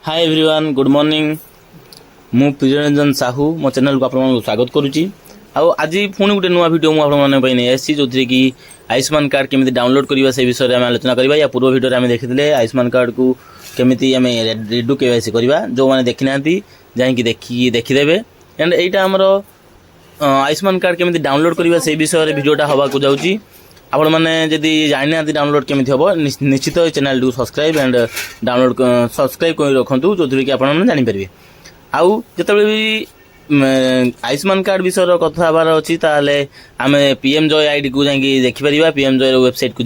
Hi everyone good morning मु प्रियरंजन साहू मो channel को आप स्वागत करुच्ची आज पुणी गोटे नुआ भिडियो मुझे जो कि आयुष्मान कार्ड केमी डाउनलोड करवा से विषय में आलोचना करवा या पूर्व भिडियो आम देखी आयुष्मान कार्ड को केमी आम रिडू केवाईसी करवा जो मैंने देखी ना जाकि देखीदे एंड यहीटा आमर आयुष्मान कार्ड केमी डाउनलोड करवा से विषय भिडियोटा हवा को जाऊँगी आपण मैंने जदि जानी ना डाउनलोड केमी हम निश्चित चैनल को सब्सक्राइब एंड डाउनलोड सब्सक्राइब कर रखु जो कि आपने जानीपारे आउ जो भी आयुष्मान कार्ड विषय कथा हबार अच्छी ताले आम पीएम जॉय आईडी को जाकि देखिपर पीएम जॉय वेबसाइट को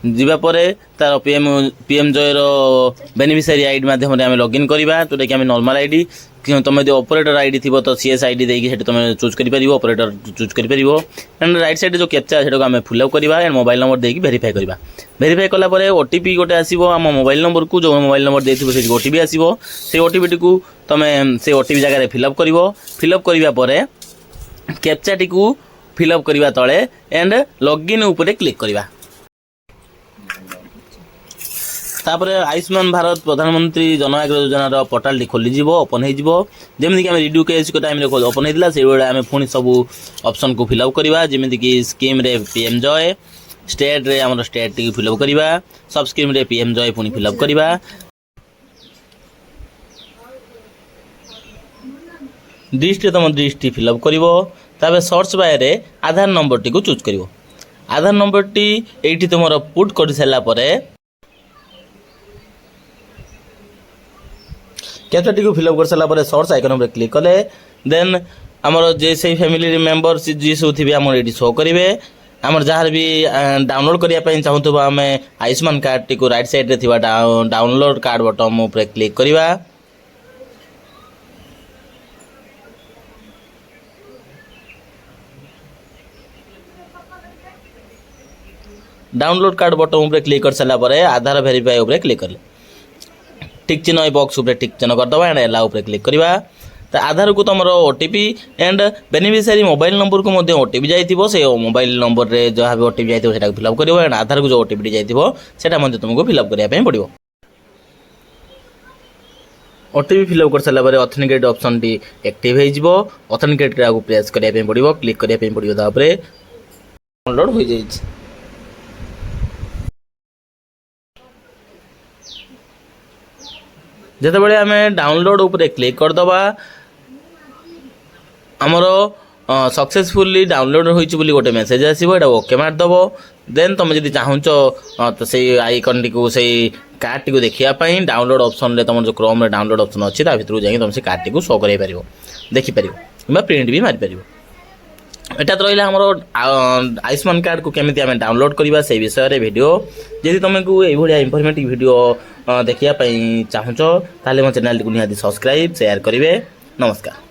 जावापर तार पीएम जॉय बेनिफिशियरी आईडी माध्यम आम लॉगिन करवा जोटा कि आम नॉर्मल आईडी तुम जो ऑपरेटर आईडी थी तो सीएस आईडी देकी तुम चूज कर ऑपरेटर चूज कर एंड राइट साइड जो कैप्चा से आम फिलअप करवा एंड मोबाइल नंबर देकी वेरीफाई करवा वेरीफाई कलापर ओटीपी गोटे आसो आम मोबाइल नंबर को जो मोबाइल नंबर देते से ओटीपी आसो से ओटीपी को तुम से ओटीपी जगह फिलअप फिलअप करने कैप्चा टी को फिलअप करवा तले एंड लॉगिन उपरे क्लिक करवा तापर आयुष्मान भारत प्रधानमंत्री जन आरोग्य योजनार पोर्टाल खोली ओपन होमती आम रिड्यू केस टाइम ओपन होता से आम पुणी सब ऑप्शन को फिलअप करवा जमीक कि स्कीम रे पीएम जॉय स्टेट रे आम स्टेट टी फिलअप करवा सब स्कीम रे पीएम जॉय पुणी फिलअप करवा डिस्ट्रिक्ट तुम डिस्ट्रिक्ट फिलअप कर search by Aadhaar number T को चूज कर आधार नंबर टी ये तुम पुट कर सारापर कैप्चा को फिलअप कर सारापर सर्च आइकन पर क्लिक कले देन आमर जे से फैमिली मेंबर जी सब थे आम ये शो करेंगे आमर जहाँ भी डाउनलोड करने चाहूँ आम आयुष्मान कार्ड टी को राइट साइड रे थिबा डाउनलोड कार्ड बटन उपर क्लिक करवा डाउनलोड कार्ड बटन उपर क्लिक कर सारापर आधार वेरीफाई उपर क्लिक करें टिक चिन्ह बॉक्स उपर टिक चिन्ह करदे एंड एला उपर क्लिक करवा तो आधार को तुम OTP and beneficiary mobile number को ओटीपी जाइए से मोबाइल नंबर रे जहाँ भी ओटीपी जाइए फिलअप कर एंड आधार को जो ओटीपी जाइए तुमको फिलअप करने पड़ो ओटीपी फिलअप कर सारापर ऑथेंटिकेट ऑप्शन टी एक्टिव हो ऑथेंटिकेट को प्रेस करने पड़ो क्लिक करने पड़ो डाउनलोड हो जाए जितेबाला आम डाउनलोड उपर क्लिक करदे आमर सक्सेसफुली डाउनलोड होती गोटे मेसेज आसो ये ओके मारदेव देन तुम जब चाहूँ तो से आइकन टी को से कार्ड टी को देखापी डाउनलोड ऑप्शन रे तुम जो क्रोम रे डाउनलोड ऑप्शन अच्छी भर जाकि तुम से कार्ड टी को शो कर देखिपर कि प्रिंट भी मारिपर एटा तो रहा आमर आयुष्मान कार्ड को केमी आम डाउनलोड करवा से विषय रे वीडियो जदि तुमको ये इनफॉर्मेटिव वीडियो देखापी चाहूँ ताले मो चैनल को निहाती सब्सक्राइब शेयर करेंगे नमस्कार।